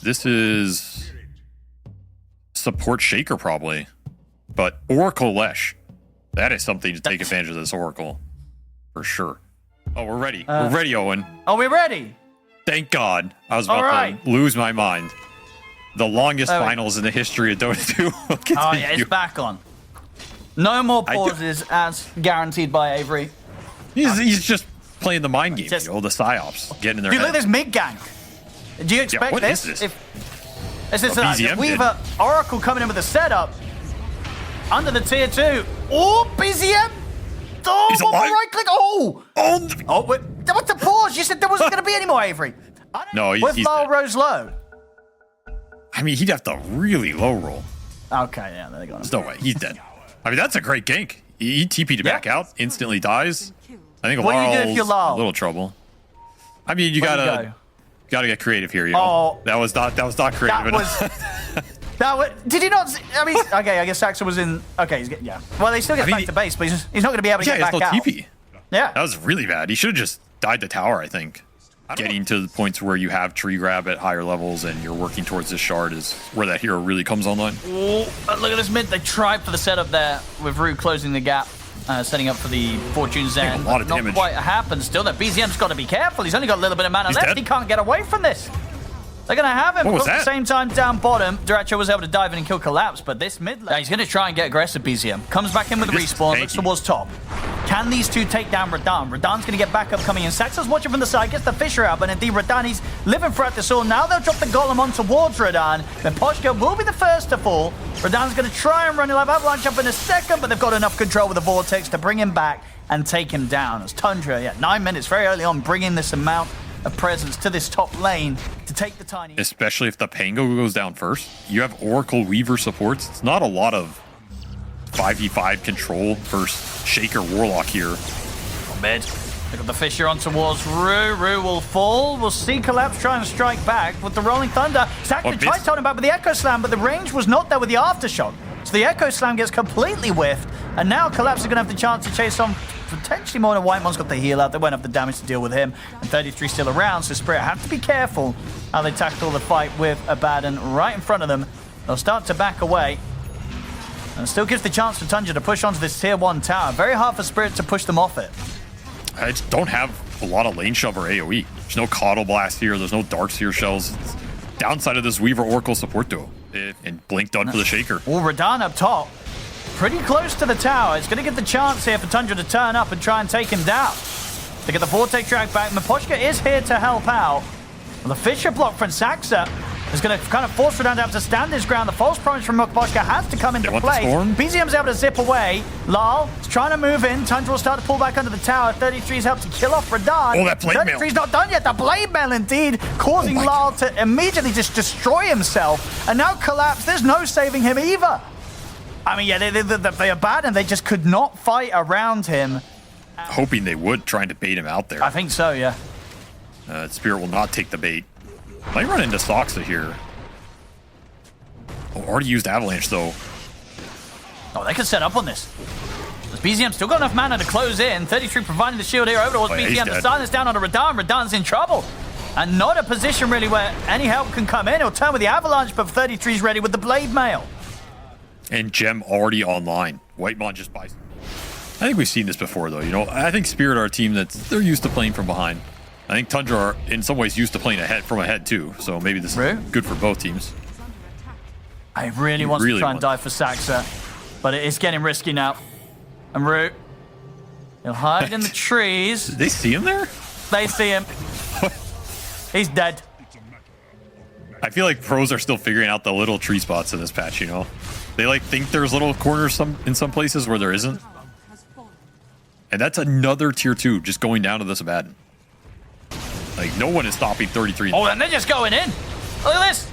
This is support Shaker probably, but Oracle Lesh. That is something to take advantage of this Oracle for sure. Oh, we're ready. We're ready, Owen. Are we ready? Thank God. I was about to lose my mind. The longest finals in the history of Dota 2 will continue. Oh, yeah, it's back on. No more pauses as guaranteed by Avery. He's just playing the mind game, the psyops, getting in their Dude, head. look at this mid gank. Do you expect what this? Is this? This is Weaver Oracle coming in with a setup under the tier 2. Oh, BZM! Oh, He's alive. right click. Oh, wait. What's the pause? You said there wasn't going to be any more, Avery. No, he's Lyle dead. rose low. I mean, he'd have to really low roll. Okay, yeah, there they go. There's no way. He's dead. I mean, that's a great gank. He TP'd back out, instantly dies. I think What do you do if you're Lyle? A little trouble. I mean, you gotta get creative here. You know? That was not creative enough. Did he not? I mean, okay, I guess Saxa was in. Okay, yeah. Well, they still get back to base, but he's not going to be able to get back out. TP. Yeah, that was really bad. He should have just died the tower. I think. Getting to the points where you have tree grab at higher levels and you're working towards this shard is where that hero really comes online. Oh, look at this mid. They tried for the setup there with Rue closing the gap, setting up for the Fortune's End. A lot of damage. Not quite happened. Still, that BZM's got to be careful. He's only got a little bit of mana left. Dead. He can't get away from this. They're going to have him. What was At that? the same time, down bottom, Duracho was able to dive in and kill Collapse, but this mid lane, he's going to try and get aggressive, BZM. Comes back in with the respawn, looks towards top. Can these two take down Radan? Radan's going to get back up coming in. Saxa's watching from the side, gets the Fisher out, but indeed Radan, he's living throughout this all. Now they'll drop the Golem on towards Radan. Then Poshka will be the first to fall. Radan's going to try and run. He'll have Avalanche up in a second, but they've got enough control with the Vortex to bring him back and take him down. As Tundra, 9 minutes very early on, bringing this amount of presence to this top lane to take the tiny. Especially if the Pango goes down first. You have Oracle Weaver supports. It's not a lot of 5v5 control versus Shaker Warlock here. Mid. Look at the Fisher on towards Rue. Rue will fall. We'll see Collapse try and strike back with the Rolling Thunder. Saxon tries to hold him back with the Echo Slam, but the range was not there with the Aftershock. So the Echo Slam gets completely whiffed, and now Collapse is going to have the chance to chase on potentially more than Whitemon's got the heal out. They won't have the damage to deal with him, and 33 still around, so Spirit have to be careful how they tackle the fight with Abaddon right in front of them. They'll start to back away, and it still gives the chance for Tundra to push onto this tier 1 tower. Very hard for Spirit to push them off it. I just don't have a lot of lane shove or AoE. There's no Coddle Blast here. There's no Darkseer shells. It's downside of this Weaver Oracle support duo. And Blink done for the Shaker. Oh, Radan up top. Pretty close to the tower. It's going to get the chance here for Tundra to turn up and try and take him down. They get the Vortex drag back. Miposhka is here to help out. Well, the Fisher block from Saxa is going to kind of force Radan to have to stand his ground. The false promise from Miposhka has to come into play. BZM's able to zip away. Lal is trying to move in. Tundra will start to pull back under the tower. 33's helped to kill off Radan. Oh, that blade mail. 33's not done yet. The blade mail indeed causing Lal to immediately just destroy himself. And now Collapse. There's no saving him either. I mean, yeah, they are bad, and they just could not fight around him. Hoping they would, trying to bait him out there. I think so, yeah. Spirit will not take the bait. Might run into Soxa here. Oh, already used Avalanche, though. Oh, they can set up on this. BZM still got enough mana to close in. 33 providing the shield here over towards BZM. The silence down onto Radan. Radan's in trouble. And not a position, really, where any help can come in. He'll turn with the Avalanche, but 33's ready with the Blade Mail. And Gem already online. Whitemon just buys. I think we've seen this before, though. You know, I think Spirit are a team they're used to playing from behind. I think Tundra are, in some ways, used to playing from ahead, too. So maybe this is good for both teams. I really want to try and dive for Saxa, but it is getting risky now. And Root, he'll hide in the trees. Did they see him there? They see him. He's dead. I feel like pros are still figuring out the little tree spots in this patch, you know? They think there's little corners in some places where there isn't. And that's another tier 2 just going down to this Abaddon. Like, no one is stopping 33. Oh, and they're just going in. Look at this.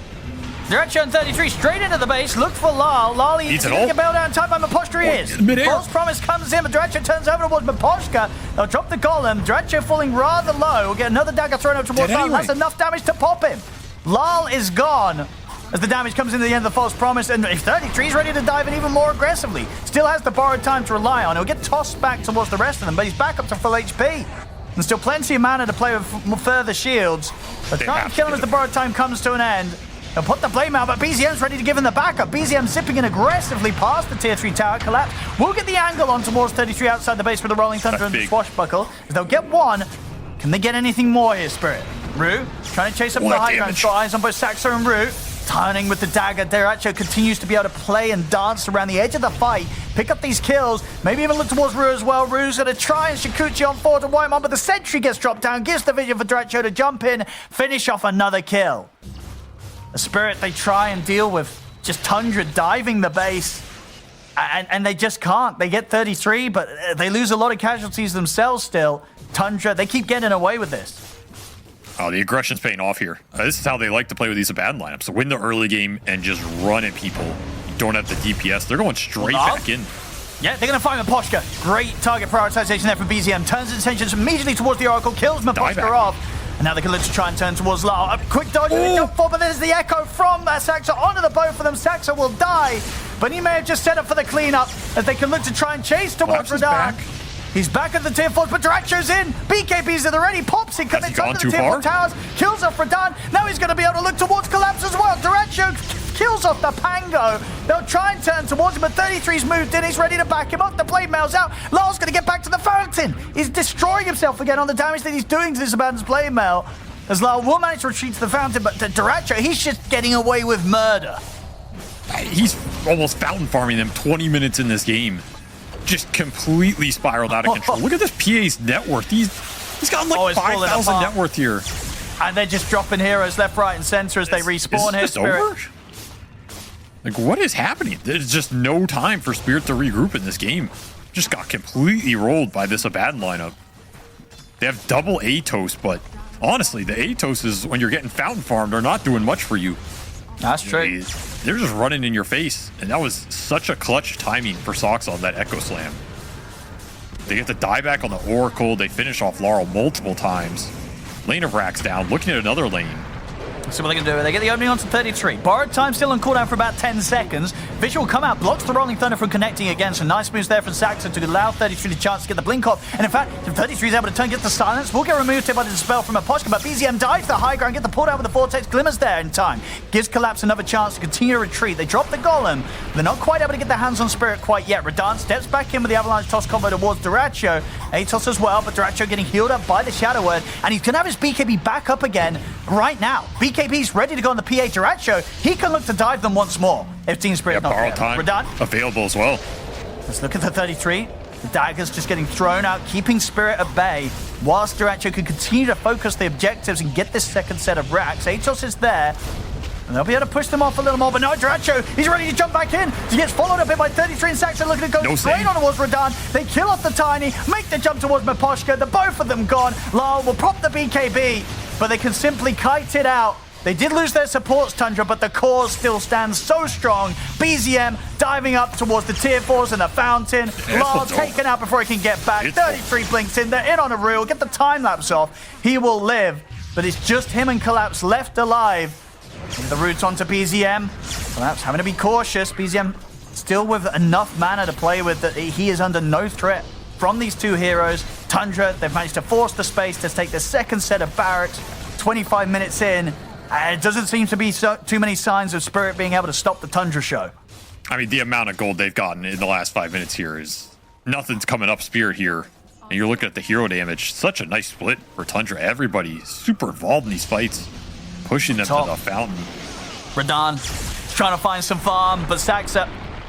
Direction on 33 straight into the base. Look for Lal. Lal needs to get bailed out in time by Miposhka. He is. False Promise comes in, but Duracho turns over towards Miposhka. They'll drop the Golem. Duracho falling rather low. We'll get another dagger thrown up towards Lal. That's enough damage to pop him. Lal is gone as the damage comes into the end of the False Promise, and if 33 is ready to dive in even more aggressively, still has the borrowed time to rely on. He'll get tossed back towards the rest of them, but he's back up to full HP. And still plenty of mana to play with further shields. But trying to kill him as the borrowed time comes to an end. They'll put the blame out, but BZM's ready to give him the backup. BZM zipping in aggressively past the tier 3 tower collapse. We'll get the angle on towards 33 outside the base for the Rolling Thunder and the Swashbuckle. They'll get one. Can they get anything more here, Spirit? Rue trying to chase up the high ground. Got eyes on both Saxo and Rue. Turning with the dagger. Deracho continues to be able to play and dance around the edge of the fight. Pick up these kills. Maybe even look towards Rue as well. Rue's going to try and Shikuchi on forward to wipe him on, but the sentry gets dropped down. Gives the vision for Deracho to jump in. Finish off another kill. The Spirit they try and deal with just Tundra diving the base. And they just can't. They get 33, but they lose a lot of casualties themselves still. Tundra, they keep getting away with this. Oh, the aggression's paying off here. This is how they like to play with these Abaddon lineups. So win the early game and just run at people. You don't have the DPS. They're going straight back in. Yeah, they're going to find Miposhka. Great target prioritization there from BZM. Turns its attention immediately towards the Oracle. Kills Miposhka off. And now they can look to try and turn towards Lau. A quick dodge and jump forward, but there's the echo from Saxo onto the bow for them. Saxo will die, but he may have just set up for the cleanup as they can look to try and chase towards Radar. He's back at the tier 4, but Deracho's in. BKB's at the ready. Pops in, commits onto the tier 4 towers. Kills off Radan. Now he's going to be able to look towards Collapse as well. Deracho kills off the Pango. They'll try and turn towards him, but 33's moved in. He's ready to back him up. The blade mail's out. Lar's going to get back to the fountain. He's destroying himself again on the damage that he's doing to this Abaddon's blade mail. As Lar will manage to retreat to the fountain, but Deracho, he's just getting away with murder. He's almost fountain farming them 20 minutes in this game. Just completely spiraled out of control. Look at this PA's net worth. He's got like 5,000 net worth here. And they're just dropping heroes left, right, and center as they respawn here, Spirit. Over? Like, what is happening? There's just no time for Spirit to regroup in this game. Just got completely rolled by this Abaddon lineup. They have double Atos, but honestly, the Atoses, when you're getting fountain farmed, are not doing much for you. That's true. They're just running in your face, and that was such a clutch timing for Sox on that Echo Slam. They get the dieback on the Oracle. They finish off Laurel multiple times. Lane of Racks down, looking at another lane. So what they can do, they get the opening onto 33. Borrowed time still on cooldown for about 10 seconds. Visual come out, blocks the Rolling Thunder from connecting again. So nice moves there from Saxo to allow 33 the chance to get the blink off. And in fact, if 33 is able to turn, get the silence, will get removed here by the dispel from Miposhka. But BZM dives the high ground, get the pull down with the Vortex, glimmers there in time. Gives Collapse another chance to continue to retreat. They drop the Golem. They're not quite able to get their hands on Spirit quite yet. Radan steps back in with the Avalanche Toss combo towards Deracho. Atos as well, but Deracho getting healed up by the Shadow Word. And he's going to have his BKB back up again right now. BKB's ready to go on the PA Deracho. He can look to dive them once more if Team Spirit not borrowed time Radan available as well. Let's look at the 33. The dagger's just getting thrown out, keeping Spirit at bay, whilst Deracho can continue to focus the objectives and get this second set of racks. Atos is there, and they'll be able to push them off a little more, but no, Deracho, he's ready to jump back in. He gets followed up here by 33 and Saxo looking to go straight on towards Radan. They kill off the Tiny, make the jump towards Miposhka. The both of them gone. Lyle will prop the BKB, but they can simply kite it out. They did lose their supports, Tundra, but the cause still stands so strong. BZM diving up towards the tier 4s and the fountain. Lyle taken out before he can get back. 33 blinks in. They're in on a reel. Get the time lapse off. He will live, but it's just him and Collapse left alive. The routes onto BZM. Collapse having to be cautious. BZM still with enough mana to play with that he is under no threat from these two heroes. Tundra, they've managed to force the space to take the second set of barracks. 25 minutes in. It doesn't seem to be too many signs of Spirit being able to stop the Tundra show. I mean, the amount of gold they've gotten in the last 5 minutes here is nothing's coming up Spirit here. And you're looking at the hero damage. Such a nice split for Tundra. Everybody super involved in these fights, pushing them to the fountain. Radan trying to find some farm, but Saxo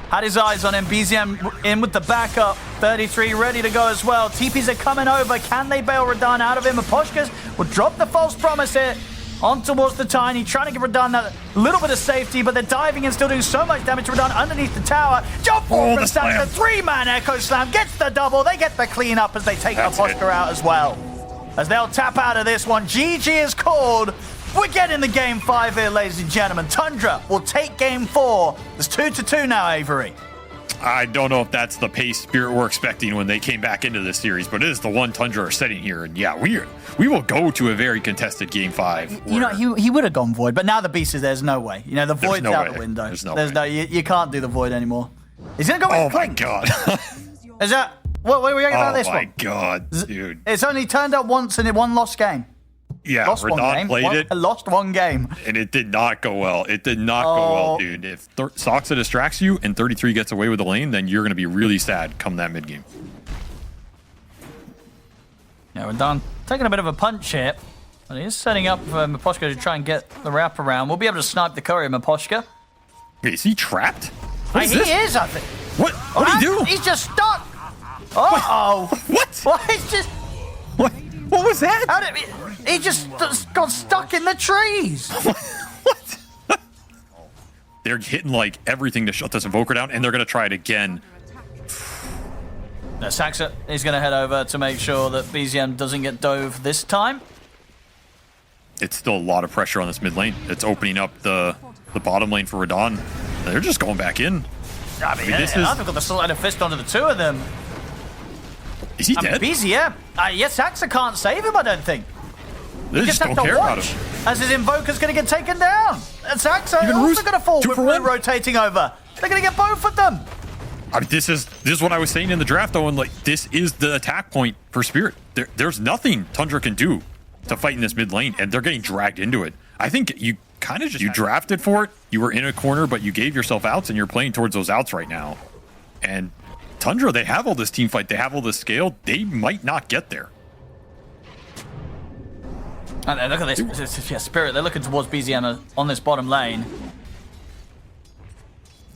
had his eyes on him. BZM in with the backup. 33 ready to go as well. TPs are coming over. Can they bail Radan out of him? Miposhkas will drop the false promise here. On towards the Tiny, trying to give Radan that little bit of safety, but they're diving and still doing so much damage to Radan underneath the tower. Jump forward from Saxo, 3-man Echo Slam, gets the double. They get the clean up as they take Miposhka out as well. As they'll tap out of this one, GG is called. We're getting the game 5 here, ladies and gentlemen. Tundra will take game 4. It's 2-2 now, Avery. I don't know if that's the pace Spirit were expecting when they came back into this series, but it is the one Tundra are setting here. And yeah, we will go to a very contested game 5. You know, he would have gone Void, but now the Beast is there's no way. You know, the Void's out the window. There's no you can't do the Void anymore. He's going to go with Clink. Oh, my God. Is that... What were we talking about this one? Oh, my God, dude. It's only turned up once in one lost game. Yeah, lost one Radahn game. played it. Lost one game. And it did not go well. It did not go well, dude. If Soxa distracts you and 33 gets away with the lane, then you're going to be really sad come that mid game. Yeah, Radahn taking a bit of a punch here. But he is setting up for Miposhka to try and get the wrap around. We'll be able to snipe the courier, Miposhka. Wait, is he trapped? What is He this? is, I think. What did he do? He's just stuck. Uh-oh. What? Well, he's just... What was that? How did he just got stuck in the trees. What? They're hitting like everything to shut this Invoker down, and they're going to try it again. Now, Saxa is going to head over to make sure that BZM doesn't get dove this time. It's still a lot of pressure on this mid lane. It's opening up the bottom lane for Radahn. They're just going back in. I mean, this they've is... got the sleight of fist onto the two of them. Is he dead? BZM. Yes, Saxa can't save him, I don't think. They just don't care about him. As his Invoker's going to get taken down. And Saxa Even also Roos, going to fall 2 with for Rue 1. rotating over. They're going to get both of them. I mean, this is what I was saying in the draft, though, and like this is the attack point for Spirit. There's nothing Tundra can do to fight in this mid lane, and they're getting dragged into it. I think you kind of you drafted for it. You were in a corner, but you gave yourself outs, and you're playing towards those outs right now. And Tundra, they have all this team fight, they have all this scale. They might not get there. And look at this. Yeah, Spirit, they're looking towards BZM on this bottom lane.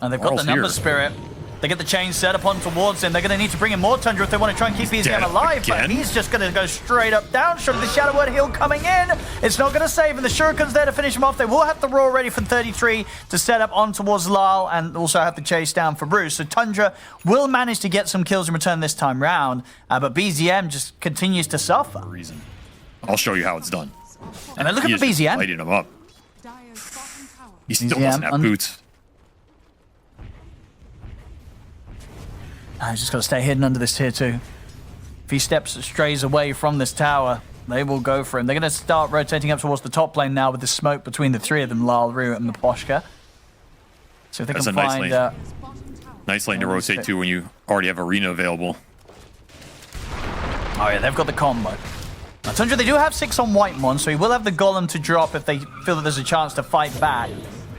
And they've got the numbers, Spirit. They get the chain set upon towards him. They're going to need to bring in more Tundra if they want to try and keep BZM alive. Again? But he's just going to go straight up down. Shot of the Shadow Word Heal coming in. It's not going to save him. The Shuriken's there to finish him off. They will have the Roar ready for 33 to set up on towards Lal and also have the chase down for Bruce. So Tundra will manage to get some kills in return this time round. But BZM just continues to suffer. I'll show you how it's done. And then look at the BZM. Lighting him up. He still doesn't have boots. He's just got to stay hidden under this tier 2. If he strays away from this tower, they will go for him. They're going to start rotating up towards the top lane now with the smoke between the three of them, Lal, Rue, and Miposhka. So if they can find... Nice lane to rotate to when you already have Arena available. Oh yeah, they've got the combo. Now, Tundra, they do have 6 on Whitemon, so he will have the Golem to drop if they feel that there's a chance to fight back.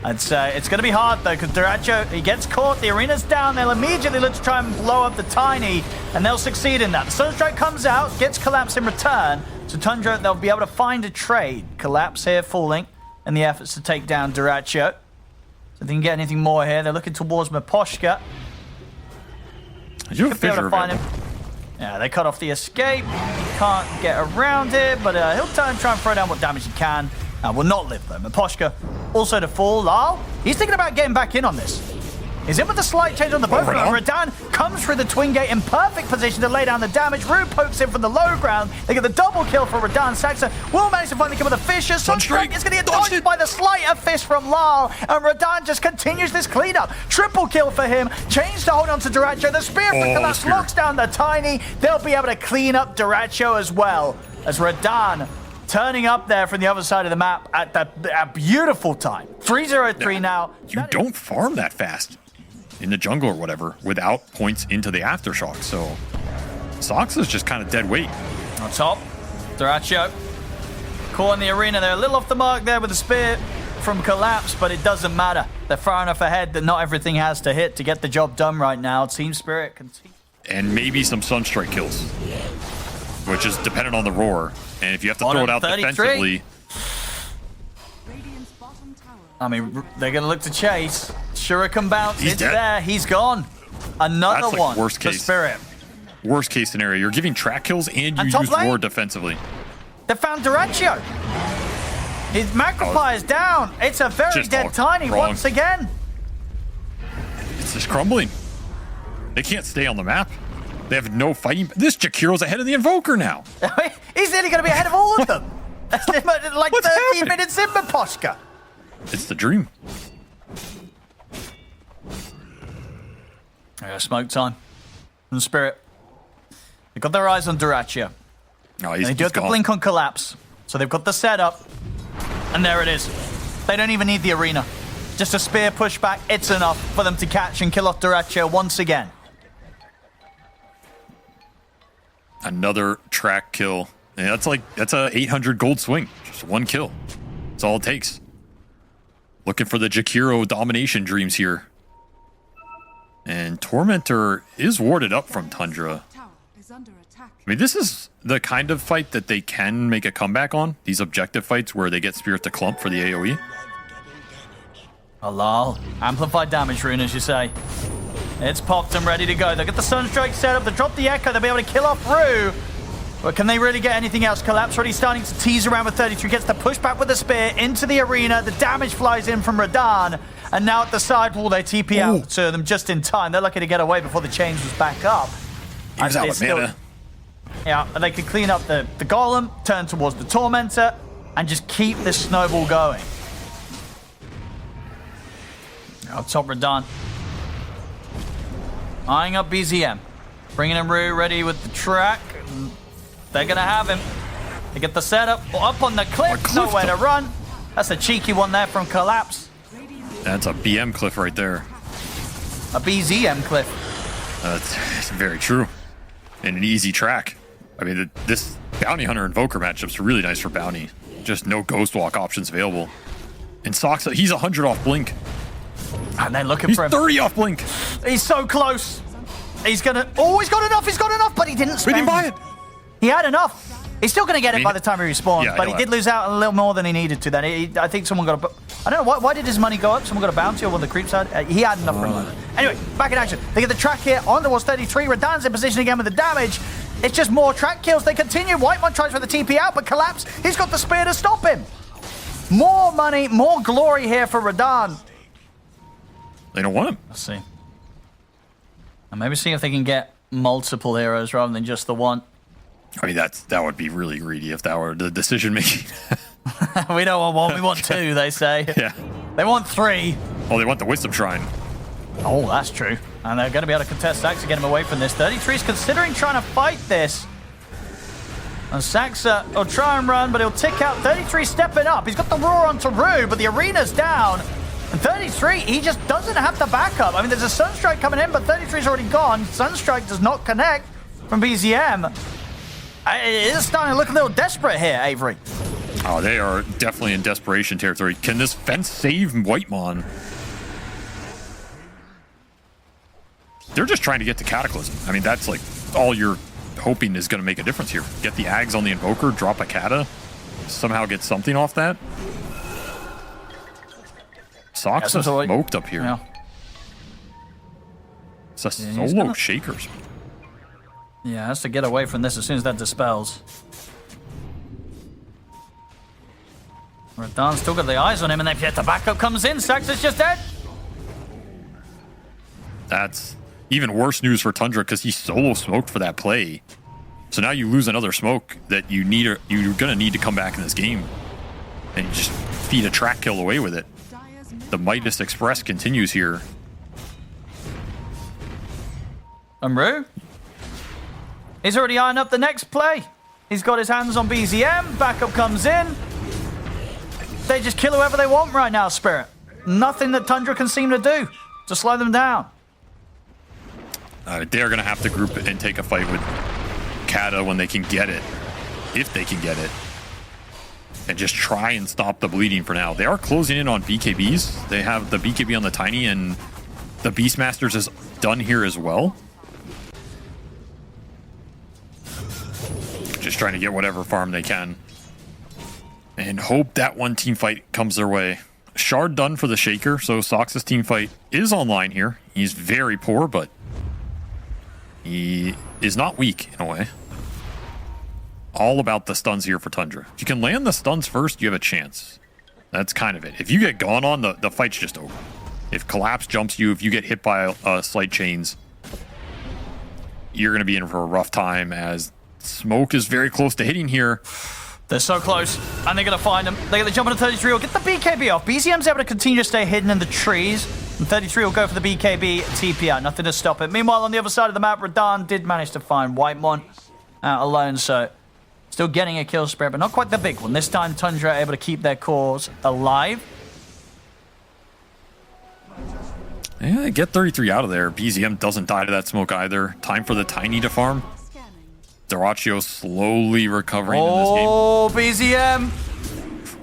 It's going to be hard, though, because Duracho, he gets caught, the arena's down, they'll immediately look to try and blow up the Tiny, and they'll succeed in that. The Sunstrike comes out, gets Collapse in return, so Tundra, they'll be able to find a trade. Collapse here falling in the efforts to take down Duracho. So they can get anything more here. They're looking towards Miposhka. Did you have Fissure available? Yeah, they cut off the escape. He can't get around it, but he'll try and throw down what damage he can. Will not live, though. Miposhka also to fall. Lal, he's thinking about getting back in on this. He's in with the slight change on the both. Radahn comes through the twin gate in perfect position to lay down the damage. Rue pokes in from the low ground. They get the double kill for Radahn. Saxa will manage to finally kill with a Fissure. Sunstrike is going to get dodged by the sleight of fist from Lal. And Radahn just continues this cleanup. Triple kill for him. Change to hold on to Duracho. The spear for Collapse locks down the Tiny. They'll be able to clean up Duracho as well. As Radahn turning up there from the other side of the map at a beautiful time. 3-0-3 now. You don't farm that fast in the jungle or whatever without points into the Aftershock. So Soxa's just kind of dead weight. On top, Duracho caught in the arena. They're a little off the mark there with the spear from Collapse, but it doesn't matter. They're far enough ahead that not everything has to hit to get the job done right now. Team Spirit continues. And maybe some Sunstrike kills, which is dependent on the Roar. And if you have to throw it out 33. Defensively... I mean, they're going to look to chase. Shuriken bounce. He's it's dead. there. He's gone. Another That's like one worst case. Spirit. Worst case scenario. You're giving track kills and you use Roar defensively. They found Duracho. His Magpie is down. It's a very dead Tiny once again. It's just crumbling. They can't stay on the map. They have no fighting. This Jakiro's ahead of the Invoker now. He's nearly going to be ahead of all of them. Like 13 minutes in Miposhka. It's the dream. Smoke time from Spirit. They've got their eyes on Duracho. Oh, they do have to blink on Collapse. So they've got the setup. And there it is. They don't even need the arena. Just a spear pushback. It's enough for them to catch and kill off Duracho once again. Another track kill And that's a 800 gold swing. Just one kill. That's all it takes. Looking for the Jakiro domination dreams here. And Tormentor is warded up from Tundra. I mean, this is the kind of fight that they can make a comeback on. These objective fights where they get Spirit to Clump for the AoE. Halal. Amplified damage rune, as you say. It's popped and ready to go. They get the Sunstrike set up. They drop the Echo. They'll be able to kill off Rue. But can they really get anything else? Collapse already starting to tease around with 33. Gets the pushback with the spear into the arena. The damage flies in from Radahn. And now at the side wall, they TP out to them just in time. They're lucky to get away before the chains was back up. He's out with mana. Yeah, and they can clean up the Golem, turn towards the Tormentor, and just keep this snowball going. Up top, Radahn. Eyeing up BZM. Bringing in Rue ready with the track. They're going to have him. They get the setup up on the cliff. Nowhere to run. That's a cheeky one there from Collapse. That's a BM cliff right there. A BZM cliff. That's very true. And an easy track. I mean, this Bounty Hunter Invoker matchup's really nice for Bounty. Just no Ghost Walk options available. And Soxa, he's 100 off Blink. And they're looking for him. He's 30 off Blink. He's so close. He's gonna... Oh, he's got enough, but he didn't spend. We didn't buy it. He had enough. He's still going to get it by the time he respawns, yeah, but he did lose out a little more than he needed to. Then I think someone got a... I don't know, why did his money go up? Someone got a bounty or one of the creeps had? He had enough for him. Anyway, back in action. They get the track here on towards 33. Radahn's in position again with the damage. It's just more track kills. They continue. Whitemon tries for the TP out, but Collapse. He's got the spear to stop him. More money, more glory here for Radahn. They don't want him. Let's see. And maybe see if they can get multiple heroes rather than just the one. I mean, that would be really greedy if that were the decision making. We don't want one, we want two, they say. Yeah. They want three. Oh, they want the Wisdom Shrine. Oh, that's true. And they're going to be able to contest Saxa to get him away from this. 33's considering trying to fight this. And Saxa will try and run, but he'll tick out. 33 stepping up. He's got the roar onto Rue, but the arena's down. And 33, he just doesn't have the backup. I mean, there's a Sunstrike coming in, but 33's already gone. Sunstrike does not connect from BZM. It is starting to look a little desperate here, Avery. Oh, they are definitely in desperation territory. Can this fence save Whitemon? They're just trying to get to Cataclysm. I mean, that's like all you're hoping is going to make a difference here. Get the Ags on the Invoker, drop a Kata, somehow get something off that. Socks are smoked up here. Yeah. It's a solo Shakers. Yeah, has to get away from this as soon as that dispels. Radahn's still got the eyes on him, and then the backup comes in. Saxa's just dead. That's even worse news for Tundra because he solo smoked for that play. So now you lose another smoke that you're gonna need to come back in this game, and you just feed a track kill away with it. The Midas Express continues here. And Rue? He's already eyeing up the next play. He's got his hands on BZM. Backup comes in. They just kill whoever they want right now, Spirit. Nothing that Tundra can seem to do to slow them down. They're going to have to group and take a fight with Kata when they can get it. If they can get it. And just try and stop the bleeding for now. They are closing in on BKBs. They have the BKB on the Tiny, and the Beastmasters is done here as well. Just trying to get whatever farm they can. And hope that one team fight comes their way. Shard done for the Shaker, so Sox's team fight is online here. He's very poor, but he is not weak in a way. All about the stuns here for Tundra. If you can land the stuns first, you have a chance. That's kind of it. If you get gone on, the fight's just over. If Collapse jumps you, if you get hit by slight chains, you're going to be in for a rough time as Smoke is very close to hitting here. They're so close, and they're going to find him. They're going to jump into 33. Will get the BKB off. BZM's able to continue to stay hidden in the trees, and 33 will go for the BKB TP out. Nothing to stop it. Meanwhile, on the other side of the map, Radahn did manage to find Whitemon out alone, so still getting a kill spread, but not quite the big one. This time, Tundra able to keep their cause alive. Yeah, get 33 out of there. BZM doesn't die to that smoke either. Time for the Tiny to farm. Dyrachyo slowly recovering in this game. Oh, BZM.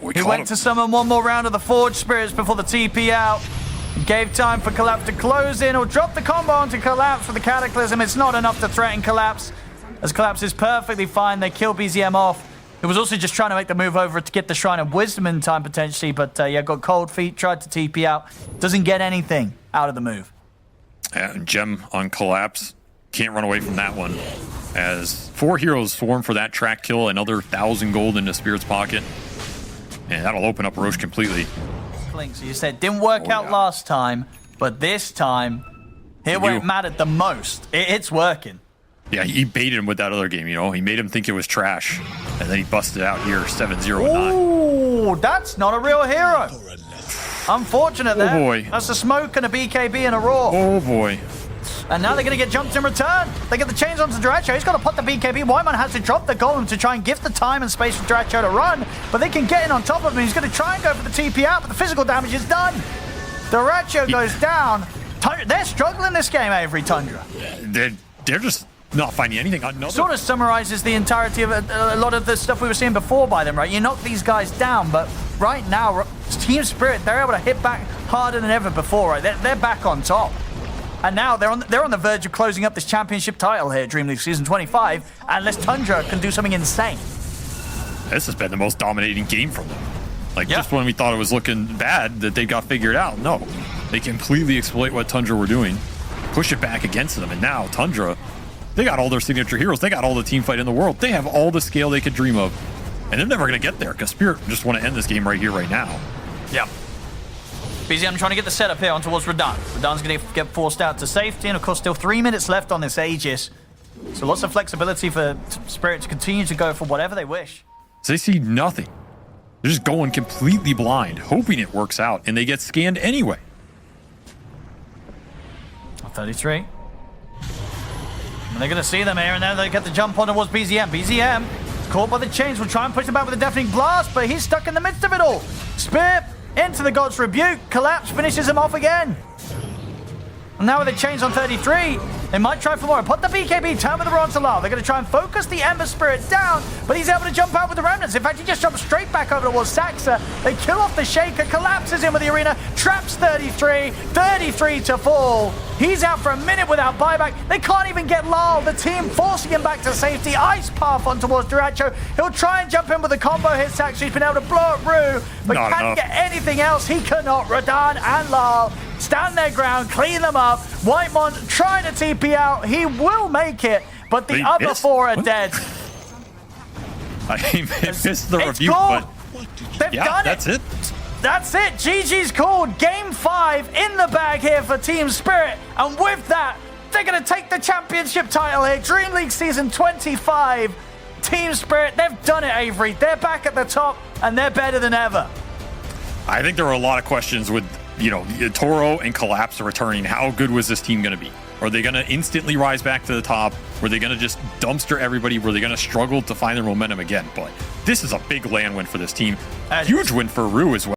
We He went to summon one more round of the Forge Spirits before the TP out. Gave time for Collapse to close in or drop the combo onto Collapse with the Cataclysm. It's not enough to threaten Collapse, as Collapse is perfectly fine. They kill BZM off. It was also just trying to make the move over to get the Shrine of Wisdom in time, potentially, but yeah, got cold feet, tried to TP out. Doesn't get anything out of the move. Yeah, and Gem on Collapse. Can't run away from that one. As 4 heroes swarm for that track kill, another 1,000 gold into Spirit's pocket. And that'll open up Roche completely. So you said didn't work out last time, but this time, here where it mattered the most, it's working. Yeah, he baited him with that other game, you know? He made him think it was trash. And then he busted out here, 7-0-9. Ooh, that's not a real hero. Unfortunate there. Oh, boy. That's a smoke and a BKB and a raw. Oh, boy. And now they're going to get jumped in return. They get the chains onto Dyrachyo. He's got to put the BKB. Wyman has to drop the golem to try and give the time and space for Dyrachyo to run. But they can get in on top of him. He's going to try and go for the TP out, but the physical damage is done. Dyrachyo goes down. They're struggling this game, Avery Tundra. They're just not finding anything. Sort of summarizes the entirety of a lot of the stuff we were seeing before by them, right? You knock these guys down, but right now, Team Spirit, they're able to hit back harder than ever before, right? They're back on top. And now they're on the verge of closing up this championship title here, Dreamleague Season 25, unless Tundra can do something insane. This has been the most dominating game from them. Like, just when we thought it was looking bad that they got figured out, no. They completely exploit what Tundra were doing, push it back against them, and now Tundra, they got all their signature heroes. They got all the team fight in the world. They have all the scale they could dream of. And they're never going to get there because Spirit just want to end this game right here, right now. Yeah. BZM trying to get the setup here on towards Radahn. Radahn's going to get forced out to safety, and of course still 3 minutes left on this Aegis. So lots of flexibility for Spirit to continue to go for whatever they wish. So they see nothing. They're just going completely blind, hoping it works out, and they get scanned anyway. 33. And they're going to see them here, and then they get the jump on towards BZM. BZM, caught by the chains, will try and push him back with a deafening blast, but he's stuck in the midst of it all. Spirit into the God's Rebuke. Collapse finishes him off again. And now with the chains on 33, they might try for more. Put the BKB, turn with the Ron Solar. They're going to try and focus the Ember Spirit down, but he's able to jump out with the Remnants. In fact, he just jumps straight back over towards Saxa. They kill off the Shaker, collapses in with the Arena, traps 33, 33 to fall. He's out for a minute without buyback. They can't even get Lal. The team forcing him back to safety. Ice Path on towards Dyrachyo. He'll try and jump in with a combo hit. Saxa. He's been able to blow up Rue, but can't get anything else. He cannot. Radahn and Lal stand their ground, clean them up. Whitemon trying to TP out. He will make it, but the other 4 are dead. I missed the review, but they've done it. That's it. That's it. GG's called. Game 5 in the bag here for Team Spirit. And with that, they're going to take the championship title here. Dreamleague Season 25. Team Spirit, they've done it, Avery. They're back at the top, and they're better than ever. I think there were a lot of questions with, you know, Toro and Collapse returning. How good was this team going to be? Are they going to instantly rise back to the top? Were they going to just dumpster everybody? Were they going to struggle to find their momentum again? But this is a big land win for this team. A huge win for Rue as well.